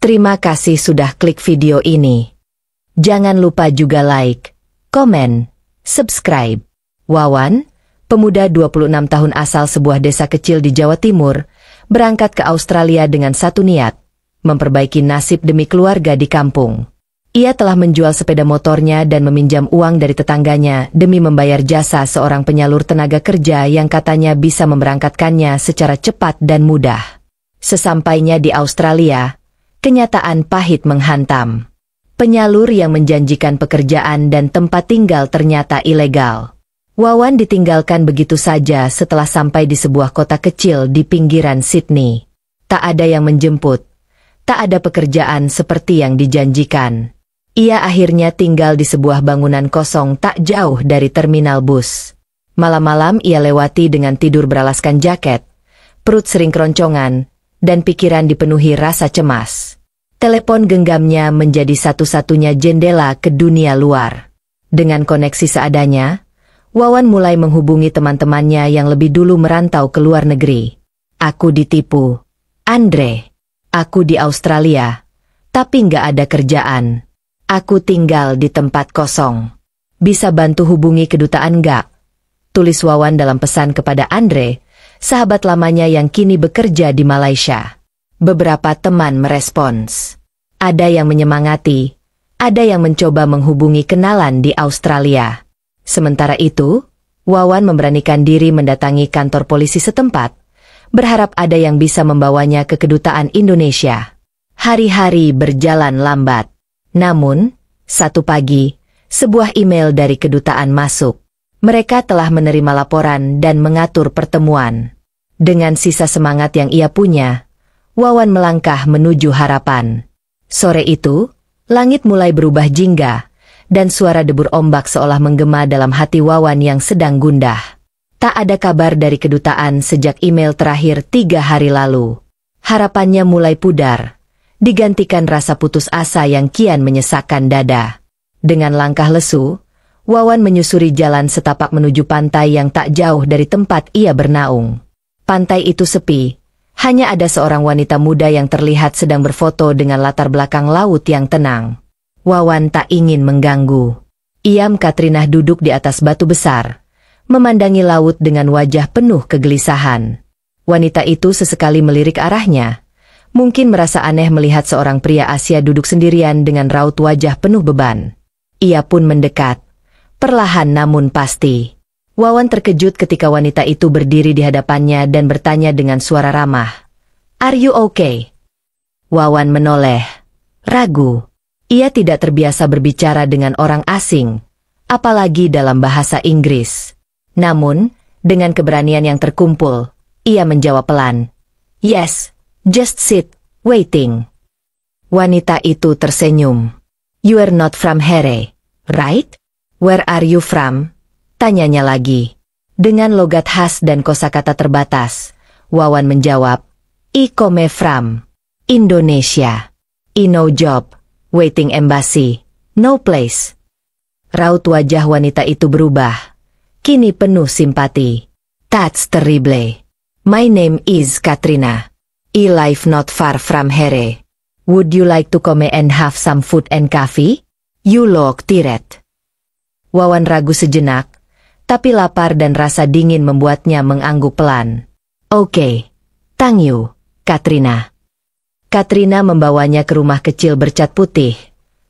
Terima kasih sudah klik video ini. Jangan lupa juga like, komen, subscribe. Wawan, pemuda 26 tahun asal sebuah desa kecil di Jawa Timur, berangkat ke Australia dengan satu niat, memperbaiki nasib demi keluarga di kampung. Ia telah menjual sepeda motornya dan meminjam uang dari tetangganya demi membayar jasa seorang penyalur tenaga kerja yang katanya bisa memberangkatkannya secara cepat dan mudah. Sesampainya di Australia, kenyataan pahit menghantam. Penyalur yang menjanjikan pekerjaan dan tempat tinggal ternyata ilegal. Wawan ditinggalkan begitu saja setelah sampai di sebuah kota kecil di pinggiran Sydney. Tak ada yang menjemput. Tak ada pekerjaan seperti yang dijanjikan. Ia akhirnya tinggal di sebuah bangunan kosong tak jauh dari terminal bus. Malam-malam ia lewati dengan tidur beralaskan jaket, perut sering keroncongan, dan pikiran dipenuhi rasa cemas. Telepon genggamnya menjadi satu-satunya jendela ke dunia luar. Dengan koneksi seadanya, Wawan mulai menghubungi teman-temannya yang lebih dulu merantau ke luar negeri. Aku ditipu. Andre. Aku di Australia. Tapi nggak ada kerjaan. Aku tinggal di tempat kosong. Bisa bantu hubungi kedutaan nggak? Tulis Wawan dalam pesan kepada Andre, sahabat lamanya yang kini bekerja di Malaysia. Beberapa teman merespons. Ada yang menyemangati, ada yang mencoba menghubungi kenalan di Australia. Sementara itu, Wawan memberanikan diri mendatangi kantor polisi setempat, berharap ada yang bisa membawanya ke kedutaan Indonesia. Hari-hari berjalan lambat. Namun, satu pagi, sebuah email dari kedutaan masuk. Mereka telah menerima laporan dan mengatur pertemuan. Dengan sisa semangat yang ia punya, Wawan melangkah menuju harapan. Sore itu, langit mulai berubah jingga, dan suara debur ombak seolah menggema dalam hati Wawan yang sedang gundah. Tak ada kabar dari kedutaan sejak email terakhir 3 hari lalu. Harapannya mulai pudar, digantikan rasa putus asa yang kian menyesakkan dada. Dengan langkah lesu, Wawan menyusuri jalan setapak menuju pantai yang tak jauh dari tempat ia bernaung. Pantai itu sepi, hanya ada seorang wanita muda yang terlihat sedang berfoto dengan latar belakang laut yang tenang. Wawan tak ingin mengganggu. Iam Katrina duduk di atas batu besar, memandangi laut dengan wajah penuh kegelisahan. Wanita itu sesekali melirik arahnya, mungkin merasa aneh melihat seorang pria Asia duduk sendirian dengan raut wajah penuh beban. Ia pun mendekat. Perlahan namun pasti. Wawan terkejut ketika wanita itu berdiri di hadapannya dan bertanya dengan suara ramah. "Are you okay?" Wawan menoleh. Ragu. Ia tidak terbiasa berbicara dengan orang asing, apalagi dalam bahasa Inggris. Namun, dengan keberanian yang terkumpul, ia menjawab pelan. "Yes, just sit, waiting." Wanita itu tersenyum. "You are not from here, right? Where are you from?" Tanyanya lagi. Dengan logat khas dan kosakata terbatas, Wawan menjawab, "I come from Indonesia. I no job, waiting embassy, no place." Raut wajah wanita itu berubah, kini penuh simpati. "That's terrible. My name is Katrina. I live not far from here. Would you like to come and have some food and coffee? You look tired." Wawan ragu sejenak, tapi lapar dan rasa dingin membuatnya mengangguk pelan. "Oke, thank you, Katrina." Katrina membawanya ke rumah kecil bercat putih,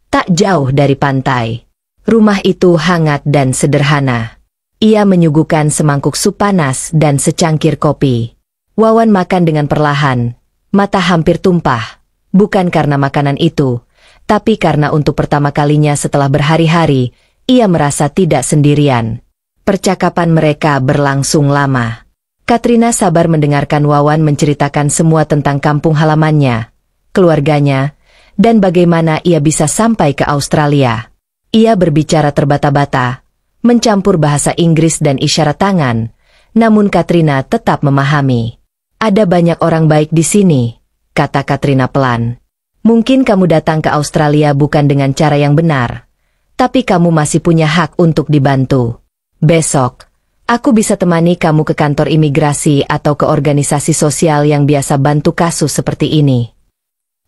tak jauh dari pantai. Rumah itu hangat dan sederhana. Ia menyuguhkan semangkuk sup panas dan secangkir kopi. Wawan makan dengan perlahan, mata hampir tumpah, bukan karena makanan itu, tapi karena untuk pertama kalinya setelah berhari-hari, ia merasa tidak sendirian. Percakapan mereka berlangsung lama. Katrina sabar mendengarkan Wawan menceritakan semua tentang kampung halamannya, keluarganya, dan bagaimana ia bisa sampai ke Australia. Ia berbicara terbata-bata, mencampur bahasa Inggris dan isyarat tangan, namun Katrina tetap memahami. "Ada banyak orang baik di sini," kata Katrina pelan. "Mungkin kamu datang ke Australia bukan dengan cara yang benar, tapi kamu masih punya hak untuk dibantu. Besok, aku bisa temani kamu ke kantor imigrasi atau ke organisasi sosial yang biasa bantu kasus seperti ini."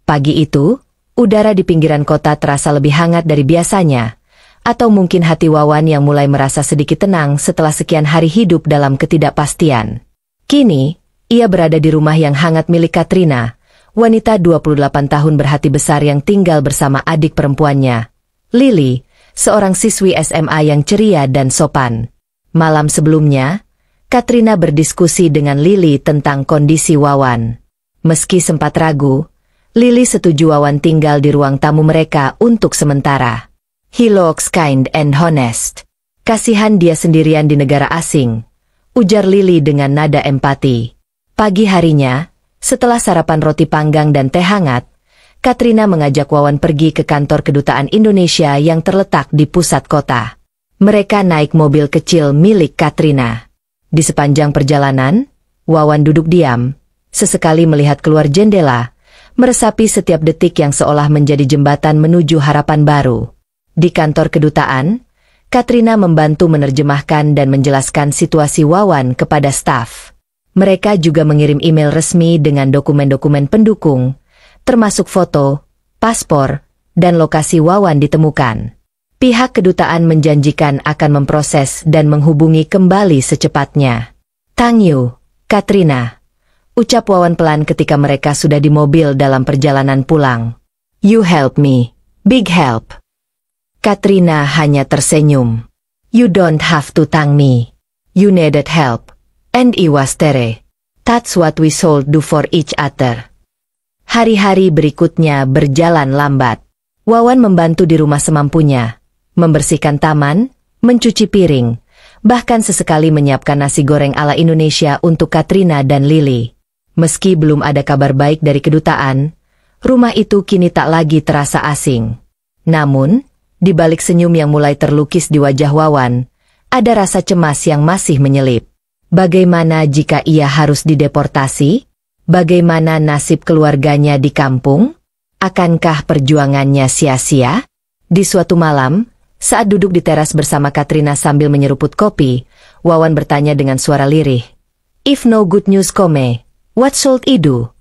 Pagi itu, udara di pinggiran kota terasa lebih hangat dari biasanya. Atau mungkin hati Wawan yang mulai merasa sedikit tenang setelah sekian hari hidup dalam ketidakpastian. Kini, ia berada di rumah yang hangat milik Katrina, wanita 28 tahun berhati besar yang tinggal bersama adik perempuannya, Lily, seorang siswi SMA yang ceria dan sopan. Malam sebelumnya, Katrina berdiskusi dengan Lily tentang kondisi Wawan. Meski sempat ragu, Lily setuju Wawan tinggal di ruang tamu mereka untuk sementara. "He looks kind and honest. Kasihan dia sendirian di negara asing," ujar Lily dengan nada empati. Pagi harinya, setelah sarapan roti panggang dan teh hangat, Katrina mengajak Wawan pergi ke kantor kedutaan Indonesia yang terletak di pusat kota. Mereka naik mobil kecil milik Katrina. Di sepanjang perjalanan, Wawan duduk diam, sesekali melihat keluar jendela, meresapi setiap detik yang seolah menjadi jembatan menuju harapan baru. Di kantor kedutaan, Katrina membantu menerjemahkan dan menjelaskan situasi Wawan kepada staf. Mereka juga mengirim email resmi dengan dokumen-dokumen pendukung, termasuk foto, paspor, dan lokasi Wawan ditemukan. Pihak kedutaan menjanjikan akan memproses dan menghubungi kembali secepatnya. "Thank you, Katrina," ucap Wawan pelan ketika mereka sudah di mobil dalam perjalanan pulang. "You help me, big help." Katrina hanya tersenyum. "You don't have to thank me. You needed help, and it was there. That's what we should do for each other." Hari-hari berikutnya berjalan lambat. Wawan membantu di rumah semampunya, membersihkan taman, mencuci piring, bahkan sesekali menyiapkan nasi goreng ala Indonesia untuk Katrina dan Lily. Meski belum ada kabar baik dari kedutaan, rumah itu kini tak lagi terasa asing. Namun, di balik senyum yang mulai terlukis di wajah Wawan, ada rasa cemas yang masih menyelip. Bagaimana jika ia harus dideportasi? Bagaimana nasib keluarganya di kampung? Akankah perjuangannya sia-sia? Di suatu malam, saat duduk di teras bersama Katrina sambil menyeruput kopi, Wawan bertanya dengan suara lirih, "If no good news come, what should I do?"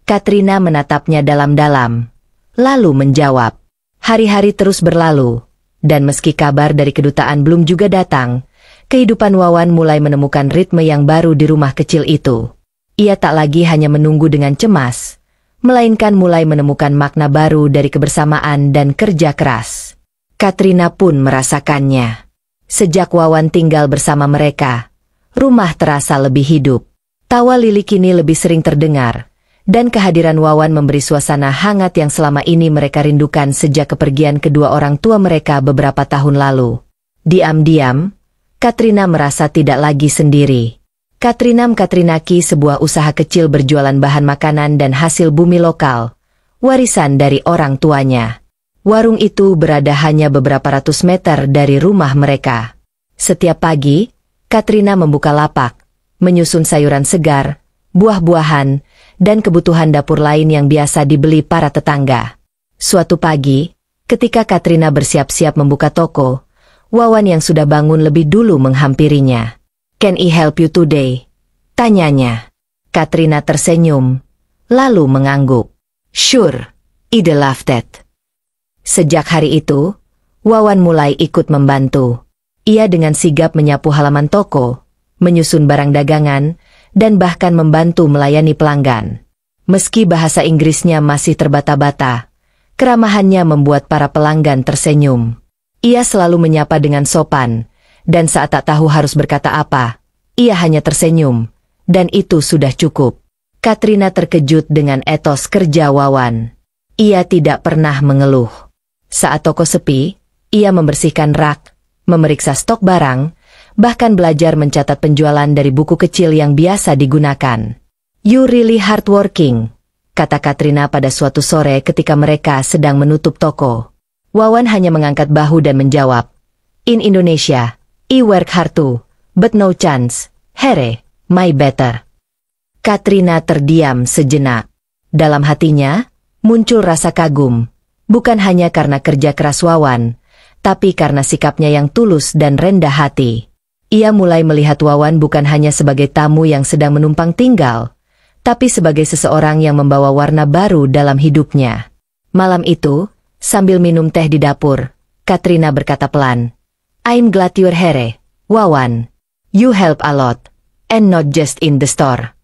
Katrina menatapnya dalam-dalam, lalu menjawab, "Hari-hari terus berlalu, dan meski kabar dari kedutaan belum juga datang, kehidupan Wawan mulai menemukan ritme yang baru di rumah kecil itu. Ia tak lagi hanya menunggu dengan cemas, melainkan mulai menemukan makna baru dari kebersamaan dan kerja keras." Katrina pun merasakannya. Sejak Wawan tinggal bersama mereka, rumah terasa lebih hidup. Tawa Lily kini lebih sering terdengar, dan kehadiran Wawan memberi suasana hangat yang selama ini mereka rindukan sejak kepergian kedua orang tua mereka beberapa tahun lalu. Diam-diam, Katrina merasa tidak lagi sendiri. Katrinaki, sebuah usaha kecil berjualan bahan makanan dan hasil bumi lokal, warisan dari orang tuanya. Warung itu berada hanya beberapa ratus meter dari rumah mereka. Setiap pagi, Katrina membuka lapak, menyusun sayuran segar, buah-buahan, dan kebutuhan dapur lain yang biasa dibeli para tetangga. Suatu pagi, ketika Katrina bersiap-siap membuka toko, Wawan yang sudah bangun lebih dulu menghampirinya. "Can I help you today?" tanyanya. Katrina tersenyum, lalu mengangguk. "Sure, I'd love that." Sejak hari itu, Wawan mulai ikut membantu. Ia dengan sigap menyapu halaman toko, menyusun barang dagangan, dan bahkan membantu melayani pelanggan. Meski bahasa Inggrisnya masih terbata-bata, keramahannya membuat para pelanggan tersenyum. Ia selalu menyapa dengan sopan, dan saat tak tahu harus berkata apa, ia hanya tersenyum, dan itu sudah cukup. Katrina terkejut dengan etos kerja Wawan. Ia tidak pernah mengeluh. Saat toko sepi, ia membersihkan rak, memeriksa stok barang, bahkan belajar mencatat penjualan dari buku kecil yang biasa digunakan. "You really hardworking," kata Katrina pada suatu sore ketika mereka sedang menutup toko. Wawan hanya mengangkat bahu dan menjawab, "In Indonesia, I work hard too, but no chance, here, my better." Katrina terdiam sejenak. Dalam hatinya, muncul rasa kagum. Bukan hanya karena kerja keras Wawan, tapi karena sikapnya yang tulus dan rendah hati. Ia mulai melihat Wawan bukan hanya sebagai tamu yang sedang menumpang tinggal, tapi sebagai seseorang yang membawa warna baru dalam hidupnya. Malam itu, sambil minum teh di dapur, Katrina berkata pelan, "I'm glad you're here, Wawan. You help a lot, and not just in the store."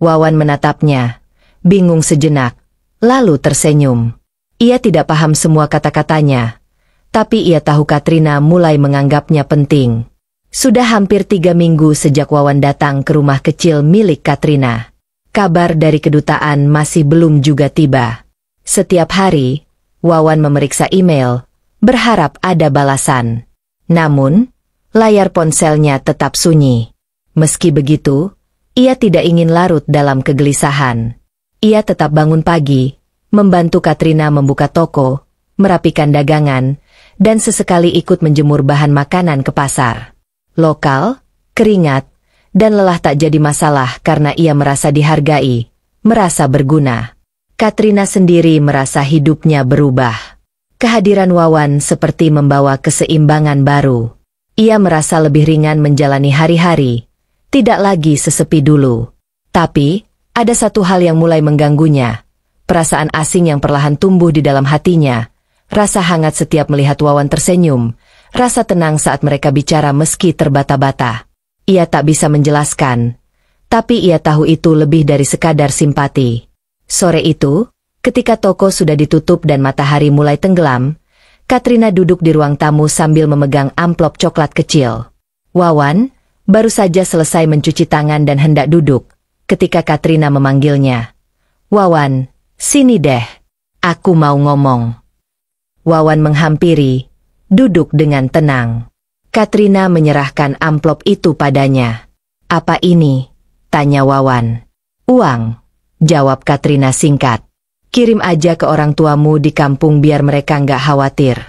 Wawan menatapnya, bingung sejenak, lalu tersenyum. Ia tidak paham semua kata-katanya, tapi ia tahu Katrina mulai menganggapnya penting. Sudah hampir 3 minggu sejak Wawan datang ke rumah kecil milik Katrina. Kabar dari kedutaan masih belum juga tiba. Setiap hari, Wawan memeriksa email, berharap ada balasan. Namun, layar ponselnya tetap sunyi. Meski begitu, ia tidak ingin larut dalam kegelisahan. Ia tetap bangun pagi, membantu Katrina membuka toko, merapikan dagangan, dan sesekali ikut menjemur bahan makanan ke pasar. Lokal, keringat, dan lelah tak jadi masalah karena ia merasa dihargai, merasa berguna. Katrina sendiri merasa hidupnya berubah. Kehadiran Wawan seperti membawa keseimbangan baru. Ia merasa lebih ringan menjalani hari-hari, tidak lagi sesepi dulu. Tapi, ada satu hal yang mulai mengganggunya. Perasaan asing yang perlahan tumbuh di dalam hatinya. Rasa hangat setiap melihat Wawan tersenyum, rasa tenang saat mereka bicara meski terbata-bata. Ia tak bisa menjelaskan, tapi ia tahu itu lebih dari sekadar simpati. Sore itu, ketika toko sudah ditutup dan matahari mulai tenggelam, Katrina duduk di ruang tamu sambil memegang amplop coklat kecil. Wawan baru saja selesai mencuci tangan dan hendak duduk, ketika Katrina memanggilnya. "Wawan, sini deh, aku mau ngomong." Wawan menghampiri, duduk dengan tenang. Katrina menyerahkan amplop itu padanya. "Apa ini?" tanya Wawan. "Uang," jawab Katrina singkat. "Kirim aja ke orang tuamu di kampung biar mereka nggak khawatir.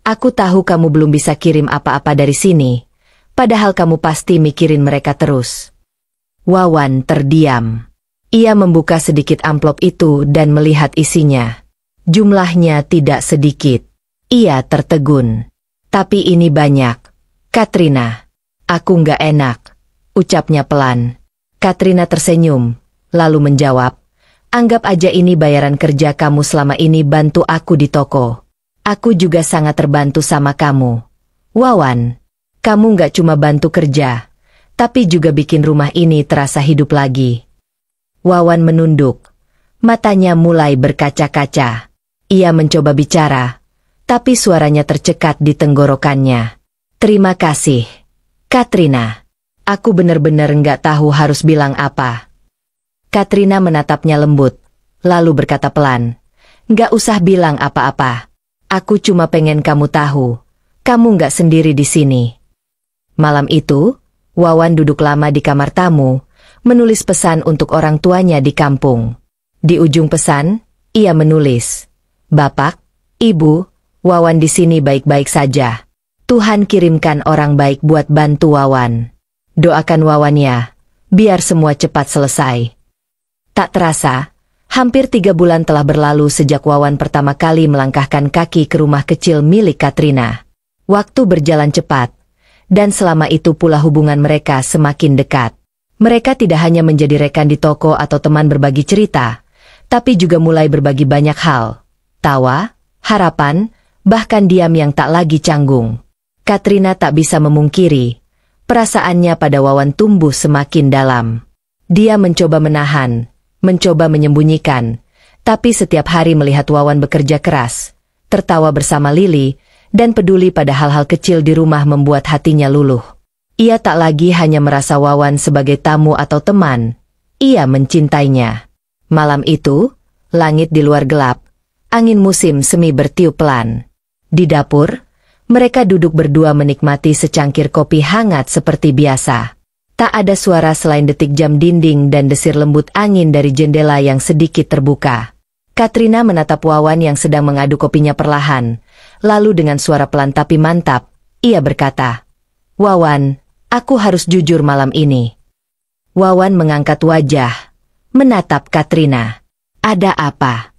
Aku tahu kamu belum bisa kirim apa-apa dari sini, padahal kamu pasti mikirin mereka terus." Wawan terdiam. Ia membuka sedikit amplop itu dan melihat isinya. Jumlahnya tidak sedikit. Ia tertegun. "Tapi ini banyak, Katrina." "Aku nggak enak," ucapnya pelan. Katrina tersenyum, lalu menjawab, "Anggap aja ini bayaran kerja kamu selama ini bantu aku di toko. Aku juga sangat terbantu sama kamu. Wawan, kamu nggak cuma bantu kerja, tapi juga bikin rumah ini terasa hidup lagi." Wawan menunduk. Matanya mulai berkaca-kaca. Ia mencoba bicara, tapi suaranya tercekat di tenggorokannya. "Terima kasih, Katrina. Aku benar-benar nggak tahu harus bilang apa." Katrina menatapnya lembut, lalu berkata pelan, "Nggak usah bilang apa-apa. Aku cuma pengen kamu tahu, kamu nggak sendiri di sini." Malam itu, Wawan duduk lama di kamar tamu, menulis pesan untuk orang tuanya di kampung. Di ujung pesan, ia menulis, "Bapak, Ibu, Wawan di sini baik-baik saja. Tuhan kirimkan orang baik buat bantu Wawan. Doakan Wawan ya, biar semua cepat selesai." Tak terasa, hampir 3 bulan telah berlalu sejak Wawan pertama kali melangkahkan kaki ke rumah kecil milik Katrina. Waktu berjalan cepat, dan selama itu pula hubungan mereka semakin dekat. Mereka tidak hanya menjadi rekan di toko atau teman berbagi cerita, tapi juga mulai berbagi banyak hal. Tawa, harapan, bahkan diam yang tak lagi canggung. Katrina tak bisa memungkiri, perasaannya pada Wawan tumbuh semakin dalam. Dia mencoba menahan, mencoba menyembunyikan, tapi setiap hari melihat Wawan bekerja keras, tertawa bersama Lili, dan peduli pada hal-hal kecil di rumah membuat hatinya luluh. Ia tak lagi hanya merasa Wawan sebagai tamu atau teman, ia mencintainya. Malam itu, langit di luar gelap, angin musim semi bertiup pelan. Di dapur, mereka duduk berdua menikmati secangkir kopi hangat seperti biasa. Tak ada suara selain detik jam dinding dan desir lembut angin dari jendela yang sedikit terbuka. Katrina menatap Wawan yang sedang mengaduk kopinya perlahan, lalu dengan suara pelan tapi mantap, ia berkata, "Wawan, aku harus jujur malam ini." Wawan mengangkat wajah, menatap Katrina. "Ada apa?"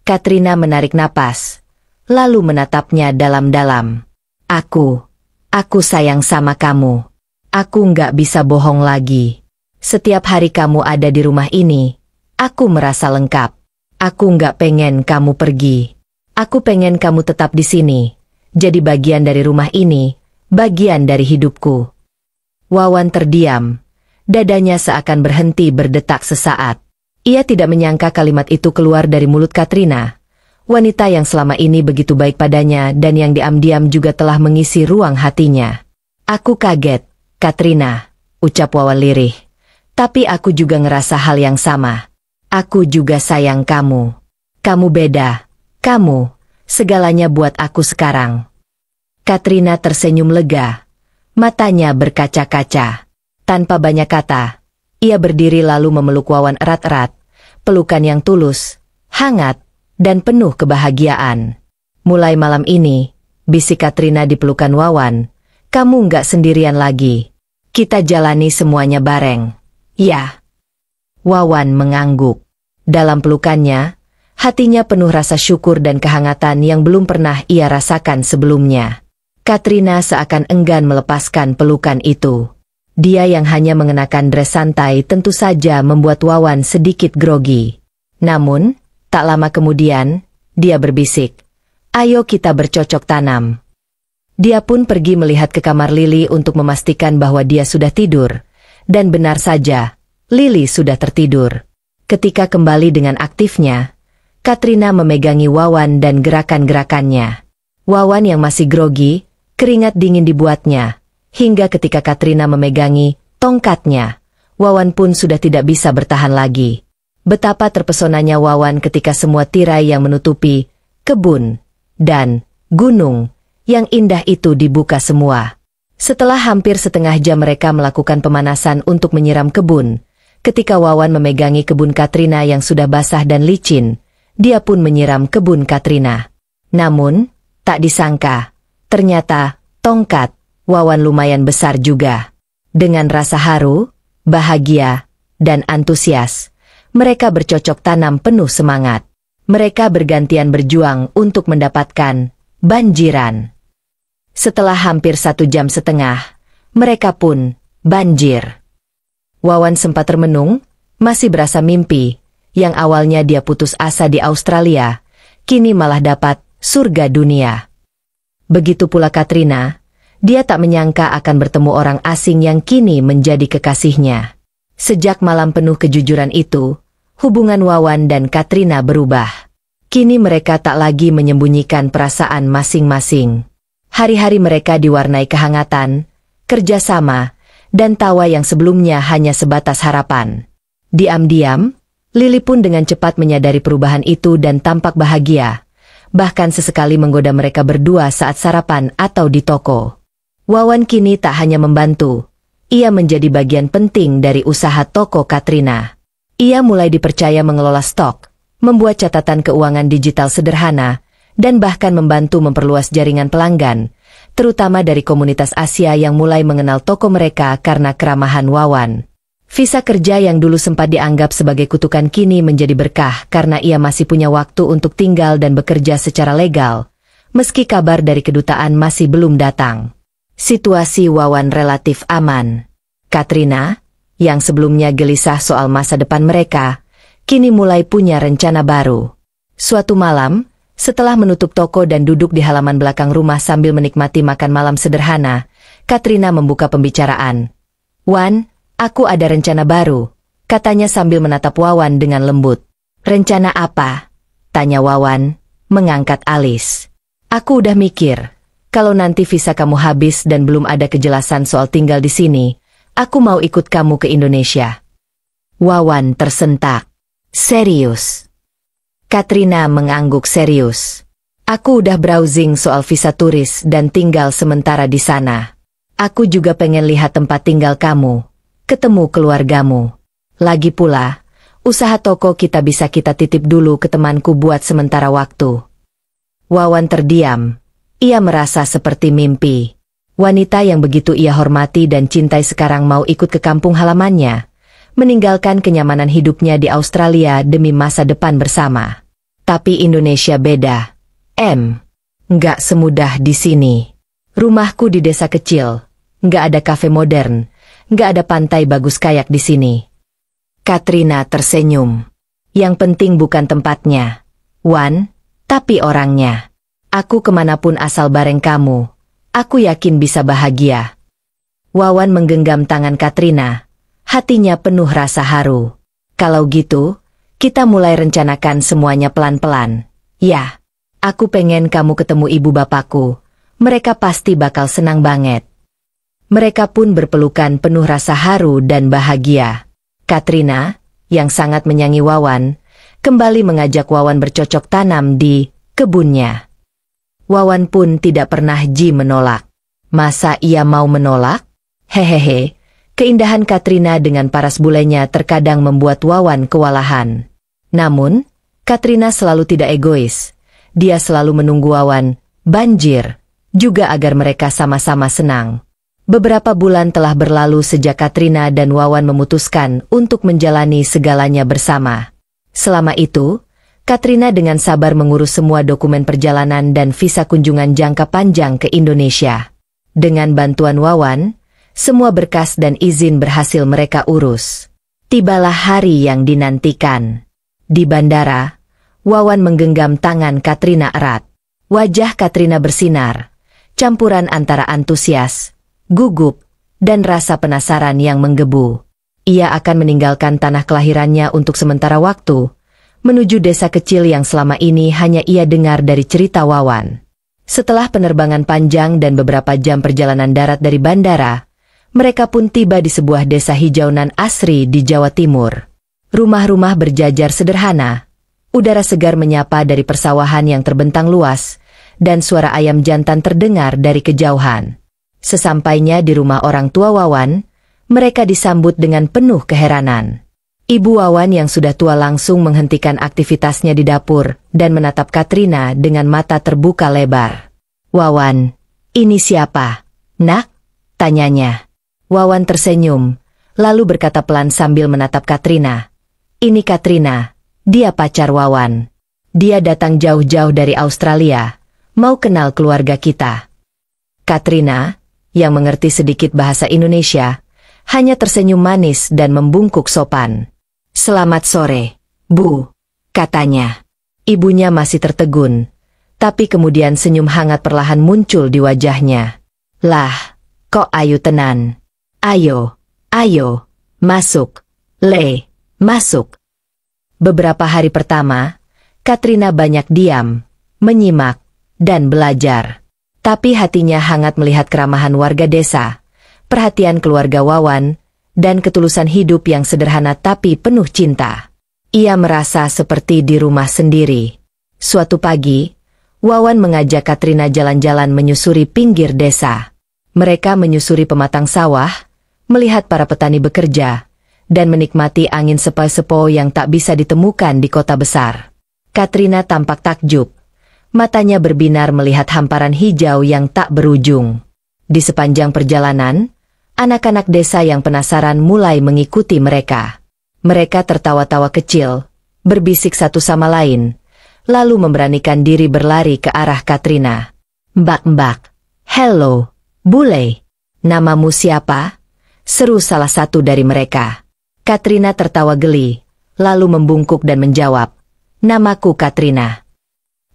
Katrina menarik napas, lalu menatapnya dalam-dalam. Aku sayang sama kamu. Aku nggak bisa bohong lagi. Setiap hari kamu ada di rumah ini, aku merasa lengkap. Aku nggak pengen kamu pergi. Aku pengen kamu tetap di sini. Jadi bagian dari rumah ini, bagian dari hidupku. Wawan terdiam. Dadanya seakan berhenti berdetak sesaat. Ia tidak menyangka kalimat itu keluar dari mulut Katrina. Wanita yang selama ini begitu baik padanya dan yang diam-diam juga telah mengisi ruang hatinya. Aku kaget, Katrina, ucap Wawan lirih. Tapi aku juga ngerasa hal yang sama. Aku juga sayang kamu. Kamu beda. Kamu, segalanya buat aku sekarang. Katrina tersenyum lega. Matanya berkaca-kaca. Tanpa banyak kata, ia berdiri lalu memeluk Wawan erat-erat. Pelukan yang tulus, hangat, dan penuh kebahagiaan. Mulai malam ini, bisik Katrina di pelukan Wawan, kamu nggak sendirian lagi. Kita jalani semuanya bareng. Ya. Wawan mengangguk. Dalam pelukannya, hatinya penuh rasa syukur dan kehangatan yang belum pernah ia rasakan sebelumnya. Katrina seakan enggan melepaskan pelukan itu. Dia yang hanya mengenakan dress santai tentu saja membuat Wawan sedikit grogi. Namun, tak lama kemudian, dia berbisik, "Ayo kita bercocok tanam." Dia pun pergi melihat ke kamar Lily untuk memastikan bahwa dia sudah tidur. Dan benar saja, Lily sudah tertidur. Ketika kembali dengan aktifnya, Katrina memegangi Wawan dan gerakan-gerakannya. Wawan yang masih grogi, keringat dingin dibuatnya. Hingga ketika Katrina memegangi tongkatnya, Wawan pun sudah tidak bisa bertahan lagi. Betapa terpesonanya Wawan ketika semua tirai yang menutupi kebun dan gunung yang indah itu dibuka semua. Setelah hampir setengah jam mereka melakukan pemanasan untuk menyiram kebun, ketika Wawan memegangi kebun Katrina yang sudah basah dan licin, dia pun menyiram kebun Katrina. Namun, tak disangka, ternyata tongkat Wawan lumayan besar juga. Dengan rasa haru, bahagia, dan antusias, mereka bercocok tanam penuh semangat. Mereka bergantian berjuang untuk mendapatkan banjiran. Setelah hampir 1,5 jam, mereka pun banjir. Wawan sempat termenung, masih berasa mimpi, yang awalnya dia putus asa di Australia, kini malah dapat surga dunia. Begitu pula Katrina, dia tak menyangka akan bertemu orang asing yang kini menjadi kekasihnya. Sejak malam penuh kejujuran itu, hubungan Wawan dan Katrina berubah. Kini mereka tak lagi menyembunyikan perasaan masing-masing. Hari-hari mereka diwarnai kehangatan, kerjasama, dan tawa yang sebelumnya hanya sebatas harapan. Diam-diam, Lily pun dengan cepat menyadari perubahan itu dan tampak bahagia, bahkan sesekali menggoda mereka berdua saat sarapan atau di toko. Wawan kini tak hanya membantu, ia menjadi bagian penting dari usaha toko Katrina. Ia mulai dipercaya mengelola stok, membuat catatan keuangan digital sederhana, dan bahkan membantu memperluas jaringan pelanggan, terutama dari komunitas Asia yang mulai mengenal toko mereka karena keramahan Wawan. Visa kerja yang dulu sempat dianggap sebagai kutukan kini menjadi berkah karena ia masih punya waktu untuk tinggal dan bekerja secara legal, meski kabar dari kedutaan masih belum datang. Situasi Wawan relatif aman. Katrina, yang sebelumnya gelisah soal masa depan mereka, kini mulai punya rencana baru. Suatu malam, setelah menutup toko dan duduk di halaman belakang rumah sambil menikmati makan malam sederhana, Katrina membuka pembicaraan. "Wan, aku ada rencana baru," katanya sambil menatap Wawan dengan lembut. "Rencana apa?" tanya Wawan, mengangkat alis. "Aku udah mikir, kalau nanti visa kamu habis dan belum ada kejelasan soal tinggal di sini, aku mau ikut kamu ke Indonesia." Wawan tersentak. "Serius?" Katrina mengangguk serius. "Aku udah browsing soal visa turis dan tinggal sementara di sana. Aku juga pengen lihat tempat tinggal kamu, ketemu keluargamu. Lagi pula, usaha toko kita bisa kita titip dulu ke temanku buat sementara waktu." Wawan terdiam. Ia merasa seperti mimpi. Wanita yang begitu ia hormati dan cintai sekarang mau ikut ke kampung halamannya, meninggalkan kenyamanan hidupnya di Australia demi masa depan bersama. Tapi Indonesia beda. Nggak semudah di sini. Rumahku di desa kecil, nggak ada kafe modern, nggak ada pantai bagus kayak di sini. Katrina tersenyum. Yang penting bukan tempatnya, Wan, tapi orangnya. Aku kemanapun asal bareng kamu, aku yakin bisa bahagia. Wawan menggenggam tangan Katrina, hatinya penuh rasa haru. Kalau gitu, kita mulai rencanakan semuanya pelan-pelan. Ya, aku pengen kamu ketemu ibu bapakku, mereka pasti bakal senang banget. Mereka pun berpelukan penuh rasa haru dan bahagia. Katrina, yang sangat menyayangi Wawan, kembali mengajak Wawan bercocok tanam di kebunnya. Wawan pun tidak pernah menolak. Masa ia mau menolak? Hehehe, keindahan Katrina dengan paras bulenya terkadang membuat Wawan kewalahan. Namun, Katrina selalu tidak egois. Dia selalu menunggu Wawan banjir, juga agar mereka sama-sama senang. Beberapa bulan telah berlalu sejak Katrina dan Wawan memutuskan untuk menjalani segalanya bersama. Selama itu, Katrina dengan sabar mengurus semua dokumen perjalanan dan visa kunjungan jangka panjang ke Indonesia. Dengan bantuan Wawan, semua berkas dan izin berhasil mereka urus. Tibalah hari yang dinantikan. Di bandara, Wawan menggenggam tangan Katrina erat. Wajah Katrina bersinar, campuran antara antusias, gugup, dan rasa penasaran yang menggebu. Ia akan meninggalkan tanah kelahirannya untuk sementara waktu, menuju desa kecil yang selama ini hanya ia dengar dari cerita Wawan. Setelah penerbangan panjang dan beberapa jam perjalanan darat dari bandara, mereka pun tiba di sebuah desa hijau nan asri di Jawa Timur. Rumah-rumah berjajar sederhana, udara segar menyapa dari persawahan yang terbentang luas, dan suara ayam jantan terdengar dari kejauhan. Sesampainya di rumah orang tua Wawan, mereka disambut dengan penuh keheranan. Ibu Wawan yang sudah tua langsung menghentikan aktivitasnya di dapur dan menatap Katrina dengan mata terbuka lebar. "Wawan, ini siapa, Nak?" tanyanya. Wawan tersenyum, lalu berkata pelan sambil menatap Katrina. "Ini Katrina, dia pacar Wawan. Dia datang jauh-jauh dari Australia, mau kenal keluarga kita." Katrina, yang mengerti sedikit bahasa Indonesia, hanya tersenyum manis dan membungkuk sopan. "Selamat sore, Bu," katanya. Ibunya masih tertegun, tapi kemudian senyum hangat perlahan muncul di wajahnya. "Lah, kok ayu tenan. Ayo, ayo, masuk, masuk." Beberapa hari pertama, Katrina banyak diam, menyimak, dan belajar. Tapi hatinya hangat melihat keramahan warga desa, perhatian keluarga Wawan, dan ketulusan hidup yang sederhana tapi penuh cinta. Ia merasa seperti di rumah sendiri. Suatu pagi, Wawan mengajak Katrina jalan-jalan menyusuri pinggir desa. Mereka menyusuri pematang sawah, melihat para petani bekerja, dan menikmati angin sepoi-sepoi yang tak bisa ditemukan di kota besar. Katrina tampak takjub, matanya berbinar melihat hamparan hijau yang tak berujung. Di sepanjang perjalanan, anak-anak desa yang penasaran mulai mengikuti mereka. Mereka tertawa-tawa kecil, berbisik satu sama lain, lalu memberanikan diri berlari ke arah Katrina. "Mbak, hello, bule. Namamu siapa?" seru salah satu dari mereka. Katrina tertawa geli, lalu membungkuk dan menjawab, "Namaku Katrina."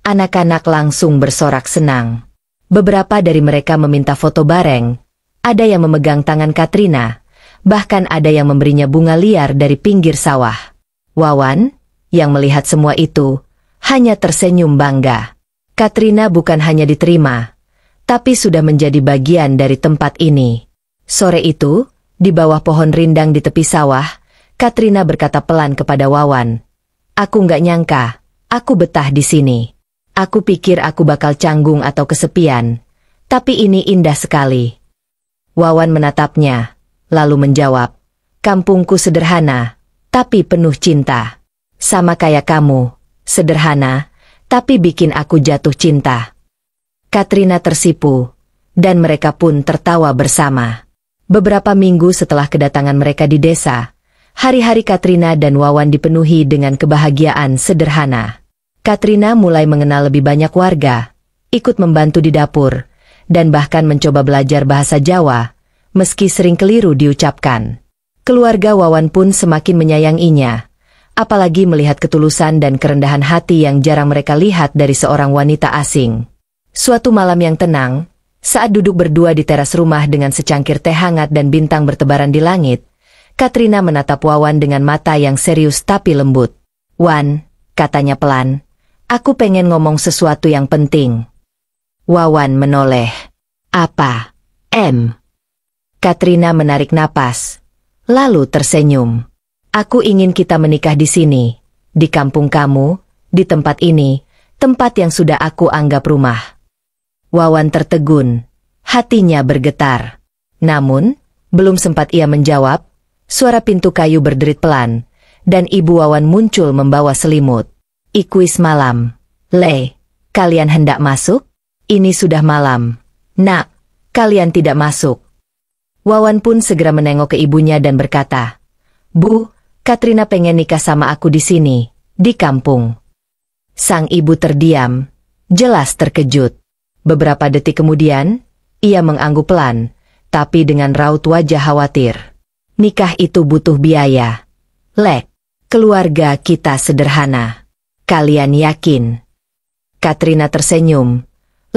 Anak-anak langsung bersorak senang. Beberapa dari mereka meminta foto bareng, ada yang memegang tangan Katrina, bahkan ada yang memberinya bunga liar dari pinggir sawah. Wawan, yang melihat semua itu, hanya tersenyum bangga. Katrina bukan hanya diterima, tapi sudah menjadi bagian dari tempat ini. Sore itu, di bawah pohon rindang di tepi sawah, Katrina berkata pelan kepada Wawan, "Aku nggak nyangka, aku betah di sini. Aku pikir aku bakal canggung atau kesepian, tapi ini indah sekali." Wawan menatapnya, lalu menjawab, "Kampungku sederhana, tapi penuh cinta. Sama kayak kamu, sederhana, tapi bikin aku jatuh cinta." Katrina tersipu, dan mereka pun tertawa bersama. Beberapa minggu setelah kedatangan mereka di desa, hari-hari Katrina dan Wawan dipenuhi dengan kebahagiaan sederhana. Katrina mulai mengenal lebih banyak warga, ikut membantu di dapur, dan bahkan mencoba belajar bahasa Jawa, meski sering keliru diucapkan. Keluarga Wawan pun semakin menyayanginya, apalagi melihat ketulusan dan kerendahan hati yang jarang mereka lihat dari seorang wanita asing. Suatu malam yang tenang, saat duduk berdua di teras rumah dengan secangkir teh hangat dan bintang bertebaran di langit, Katrina menatap Wawan dengan mata yang serius tapi lembut. "Wan," katanya pelan, "aku pengen ngomong sesuatu yang penting." Wawan menoleh. "Apa, Em?" Katrina menarik napas, lalu tersenyum. "Aku ingin kita menikah di sini, di kampung kamu, di tempat ini, tempat yang sudah aku anggap rumah." Wawan tertegun, hatinya bergetar. Namun, belum sempat ia menjawab, suara pintu kayu berderit pelan, dan ibu Wawan muncul membawa selimut. "Ikuis malam. Le, kalian hendak masuk? Ini sudah malam. Nak, kalian tidak masuk." Wawan pun segera menengok ke ibunya dan berkata, "Bu, Katrina pengen nikah sama aku di sini, di kampung." Sang ibu terdiam, jelas terkejut. Beberapa detik kemudian, ia mengangguk pelan, tapi dengan raut wajah khawatir. "Nikah itu butuh biaya. Lek, keluarga kita sederhana. Kalian yakin?" Katrina tersenyum,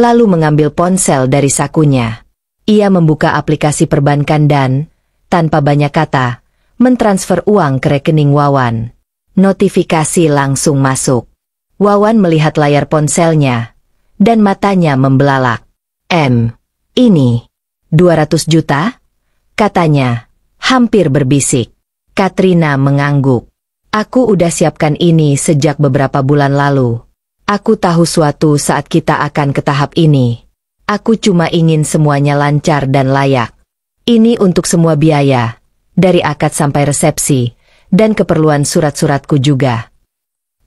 lalu mengambil ponsel dari sakunya. Ia membuka aplikasi perbankan dan, tanpa banyak kata, mentransfer uang ke rekening Wawan. Notifikasi langsung masuk. Wawan melihat layar ponselnya, dan matanya membelalak. "Em, ini 200 juta?" katanya, hampir berbisik. Katrina mengangguk. "Aku udah siapkan ini sejak beberapa bulan lalu. Aku tahu suatu saat kita akan ke tahap ini. Aku cuma ingin semuanya lancar dan layak. Ini untuk semua biaya, dari akad sampai resepsi, dan keperluan surat-suratku juga."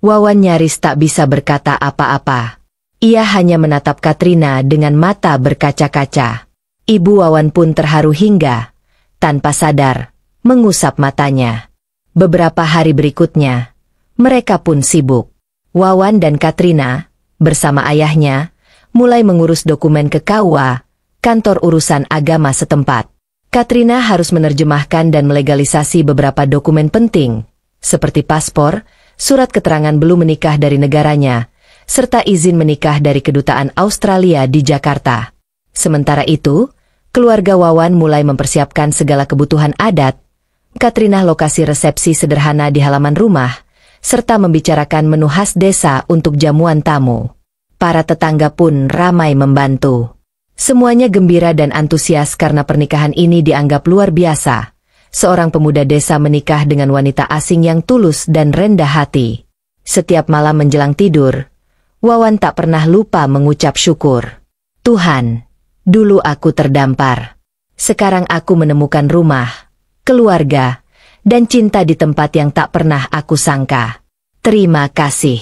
Wawan nyaris tak bisa berkata apa-apa. Ia hanya menatap Katrina dengan mata berkaca-kaca. Ibu Wawan pun terharu hingga, tanpa sadar, mengusap matanya. Beberapa hari berikutnya, mereka pun sibuk. Wawan dan Katrina, bersama ayahnya, mulai mengurus dokumen ke KUA, kantor urusan agama setempat. Katrina harus menerjemahkan dan melegalisasi beberapa dokumen penting, seperti paspor, surat keterangan belum menikah dari negaranya, serta izin menikah dari kedutaan Australia di Jakarta. Sementara itu, keluarga Wawan mulai mempersiapkan segala kebutuhan adat. Katrina lokasi resepsi sederhana di halaman rumah, serta membicarakan menu khas desa untuk jamuan tamu. Para tetangga pun ramai membantu. Semuanya gembira dan antusias karena pernikahan ini dianggap luar biasa. Seorang pemuda desa menikah dengan wanita asing yang tulus dan rendah hati. Setiap malam menjelang tidur, Wawan tak pernah lupa mengucap syukur. "Tuhan, dulu aku terdampar. Sekarang aku menemukan rumah, keluarga, dan cinta di tempat yang tak pernah aku sangka. Terima kasih."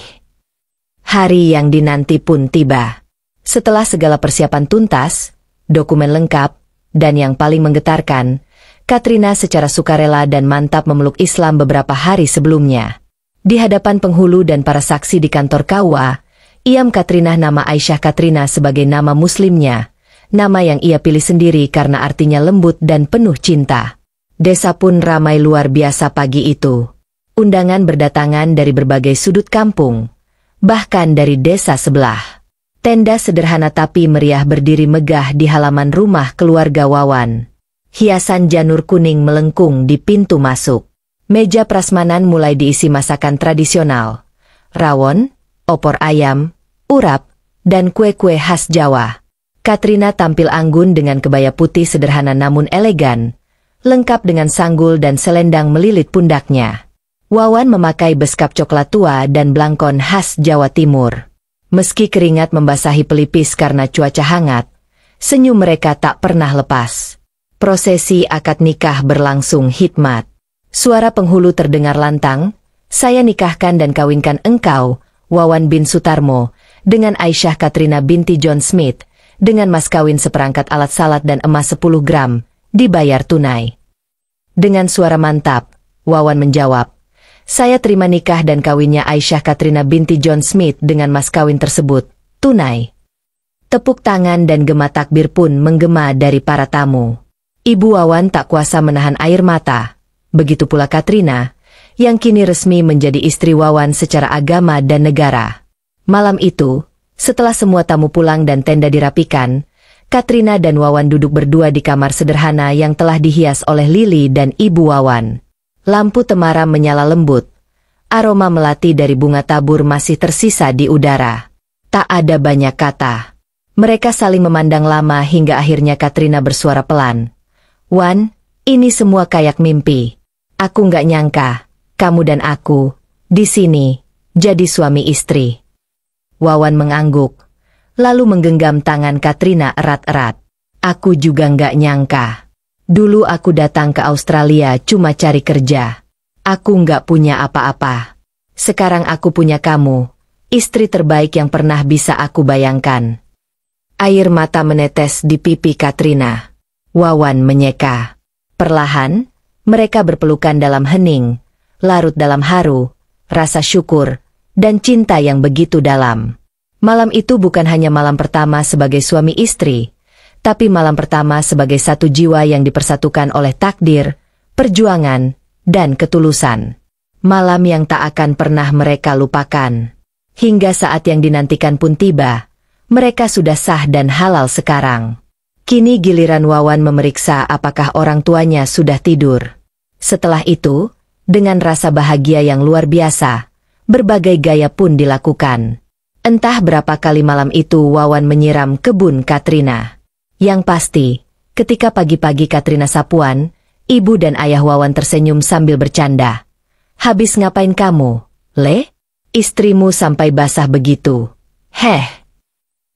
Hari yang dinanti pun tiba. Setelah segala persiapan tuntas, dokumen lengkap, dan yang paling menggetarkan, Katrina secara sukarela dan mantap memeluk Islam beberapa hari sebelumnya. Di hadapan penghulu dan para saksi di kantor KUA, iam Katrina nama Aisyah Katrina sebagai nama muslimnya, nama yang ia pilih sendiri karena artinya lembut dan penuh cinta. Desa pun ramai luar biasa pagi itu. Undangan berdatangan dari berbagai sudut kampung, bahkan dari desa sebelah. Tenda sederhana tapi meriah berdiri megah di halaman rumah keluarga Wawan. Hiasan janur kuning melengkung di pintu masuk. Meja prasmanan mulai diisi masakan tradisional. Rawon, opor ayam, urap, dan kue-kue khas Jawa. Katrina tampil anggun dengan kebaya putih sederhana namun elegan, lengkap dengan sanggul dan selendang melilit pundaknya. Wawan memakai beskap coklat tua dan blangkon khas Jawa Timur. Meski keringat membasahi pelipis karena cuaca hangat, senyum mereka tak pernah lepas. Prosesi akad nikah berlangsung hikmat. Suara penghulu terdengar lantang, "Saya nikahkan dan kawinkan engkau, Wawan bin Sutarmo, dengan Aisyah Katrina binti John Smith, dengan mas kawin seperangkat alat salat dan emas 10 gram, dibayar tunai." Dengan suara mantap, Wawan menjawab, "Saya terima nikah dan kawinnya Aisyah Katrina binti John Smith dengan mas kawin tersebut, tunai." Tepuk tangan dan gema takbir pun menggema dari para tamu. Ibu Wawan tak kuasa menahan air mata. Begitu pula Katrina, yang kini resmi menjadi istri Wawan secara agama dan negara. Malam itu, setelah semua tamu pulang dan tenda dirapikan, Katrina dan Wawan duduk berdua di kamar sederhana yang telah dihias oleh Lili dan Ibu Wawan. Lampu temaram menyala lembut. Aroma melati dari bunga tabur masih tersisa di udara. Tak ada banyak kata. Mereka saling memandang lama hingga akhirnya Katrina bersuara pelan. "Wan, ini semua kayak mimpi. Aku nggak nyangka, kamu dan aku, di sini, jadi suami istri." Wawan mengangguk, lalu menggenggam tangan Katrina erat-erat. "Aku juga nggak nyangka. Dulu aku datang ke Australia cuma cari kerja. Aku nggak punya apa-apa. Sekarang aku punya kamu, istri terbaik yang pernah bisa aku bayangkan." Air mata menetes di pipi Katrina. Wawan menyeka. Perlahan, mereka berpelukan dalam hening, larut dalam haru, rasa syukur, dan cinta yang begitu dalam. Malam itu bukan hanya malam pertama sebagai suami istri, tapi malam pertama sebagai satu jiwa yang dipersatukan oleh takdir, perjuangan, dan ketulusan. Malam yang tak akan pernah mereka lupakan. Hingga saat yang dinantikan pun tiba, mereka sudah sah dan halal sekarang. Kini giliran Wawan memeriksa apakah orang tuanya sudah tidur. Setelah itu, dengan rasa bahagia yang luar biasa, berbagai gaya pun dilakukan. Entah berapa kali malam itu Wawan menyiram kebun Katrina. Yang pasti, ketika pagi-pagi Katrina sapuan, ibu dan ayah Wawan tersenyum sambil bercanda. "Habis ngapain kamu, Le? Istrimu sampai basah begitu." "Heh."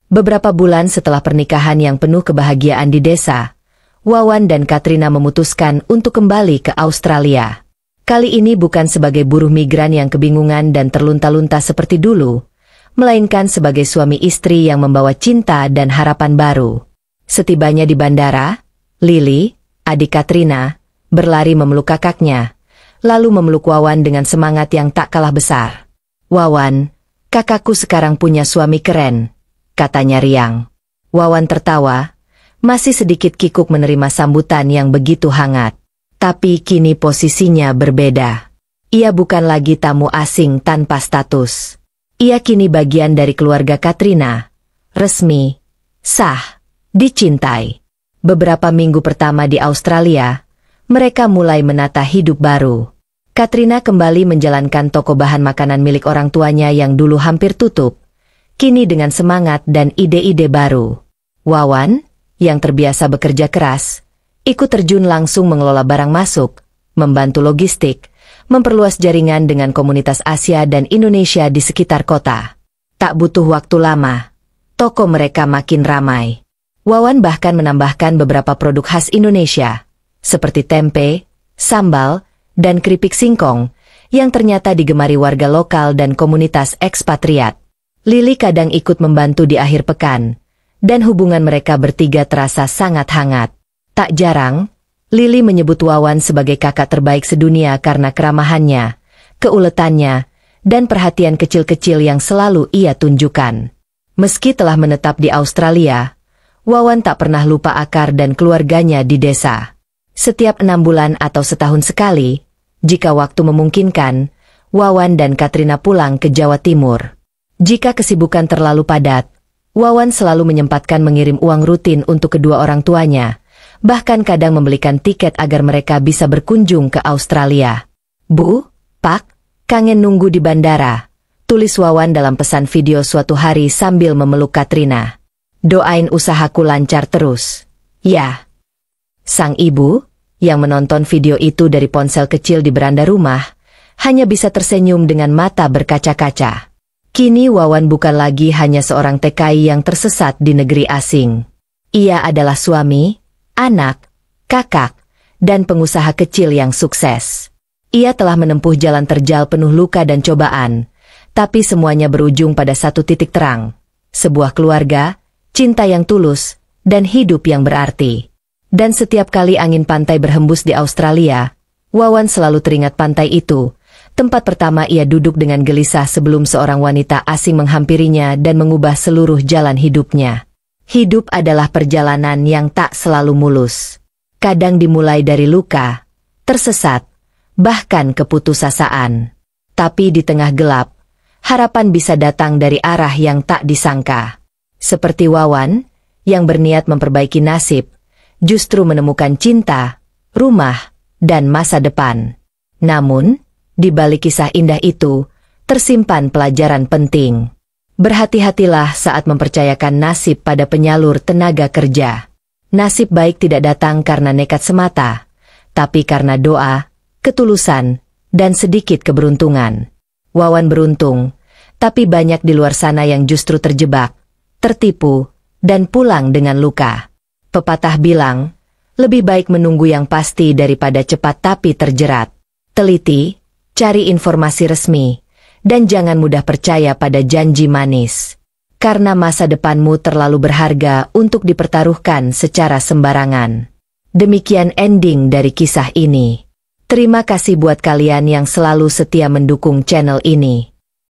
Beberapa bulan setelah pernikahan yang penuh kebahagiaan di desa, Wawan dan Katrina memutuskan untuk kembali ke Australia. Kali ini bukan sebagai buruh migran yang kebingungan dan terlunta-lunta seperti dulu, melainkan sebagai suami istri yang membawa cinta dan harapan baru. Setibanya di bandara, Lili, adik Katrina, berlari memeluk kakaknya, lalu memeluk Wawan dengan semangat yang tak kalah besar. "Wawan, kakakku sekarang punya suami keren," katanya riang. Wawan tertawa, masih sedikit kikuk menerima sambutan yang begitu hangat. Tapi kini posisinya berbeda. Ia bukan lagi tamu asing tanpa status. Ia kini bagian dari keluarga Katrina. Resmi, sah, dicintai. Beberapa minggu pertama di Australia, mereka mulai menata hidup baru. Katrina kembali menjalankan toko bahan makanan milik orang tuanya yang dulu hampir tutup. Kini dengan semangat dan ide-ide baru. Wawan, yang terbiasa bekerja keras, ikut terjun langsung mengelola barang masuk, membantu logistik, memperluas jaringan dengan komunitas Asia dan Indonesia di sekitar kota. Tak butuh waktu lama, toko mereka makin ramai. Wawan bahkan menambahkan beberapa produk khas Indonesia, seperti tempe, sambal, dan keripik singkong, yang ternyata digemari warga lokal dan komunitas ekspatriat. Lili kadang ikut membantu di akhir pekan, dan hubungan mereka bertiga terasa sangat hangat. Tak jarang, Lili menyebut Wawan sebagai kakak terbaik sedunia karena keramahannya, keuletannya, dan perhatian kecil-kecil yang selalu ia tunjukkan. Meski telah menetap di Australia, Wawan tak pernah lupa akar dan keluarganya di desa. Setiap 6 bulan atau setahun sekali, jika waktu memungkinkan, Wawan dan Katrina pulang ke Jawa Timur. Jika kesibukan terlalu padat, Wawan selalu menyempatkan mengirim uang rutin untuk kedua orang tuanya, bahkan kadang membelikan tiket agar mereka bisa berkunjung ke Australia. "Bu, Pak, kangen nunggu di bandara," tulis Wawan dalam pesan video suatu hari sambil memeluk Katrina. "Doain usahaku lancar terus." "Ya." Sang ibu, yang menonton video itu dari ponsel kecil di beranda rumah, hanya bisa tersenyum dengan mata berkaca-kaca. Kini Wawan bukan lagi hanya seorang TKI yang tersesat di negeri asing. Ia adalah suami, anak, kakak, dan pengusaha kecil yang sukses. Ia telah menempuh jalan terjal penuh luka dan cobaan, tapi semuanya berujung pada satu titik terang. Sebuah keluarga, cinta yang tulus, dan hidup yang berarti. Dan setiap kali angin pantai berhembus di Australia, Wawan selalu teringat pantai itu, tempat pertama ia duduk dengan gelisah sebelum seorang wanita asing menghampirinya dan mengubah seluruh jalan hidupnya. Hidup adalah perjalanan yang tak selalu mulus. Kadang dimulai dari luka, tersesat, bahkan keputusasaan. Tapi di tengah gelap, harapan bisa datang dari arah yang tak disangka. Seperti Wawan, yang berniat memperbaiki nasib, justru menemukan cinta, rumah, dan masa depan. Namun, di balik kisah indah itu, tersimpan pelajaran penting. Berhati-hatilah saat mempercayakan nasib pada penyalur tenaga kerja. Nasib baik tidak datang karena nekat semata, tapi karena doa, ketulusan, dan sedikit keberuntungan. Wawan beruntung, tapi banyak di luar sana yang justru terjebak, tertipu, dan pulang dengan luka. Pepatah bilang, lebih baik menunggu yang pasti daripada cepat tapi terjerat. Teliti, cari informasi resmi, dan jangan mudah percaya pada janji manis. Karena masa depanmu terlalu berharga untuk dipertaruhkan secara sembarangan. Demikian ending dari kisah ini. Terima kasih buat kalian yang selalu setia mendukung channel ini.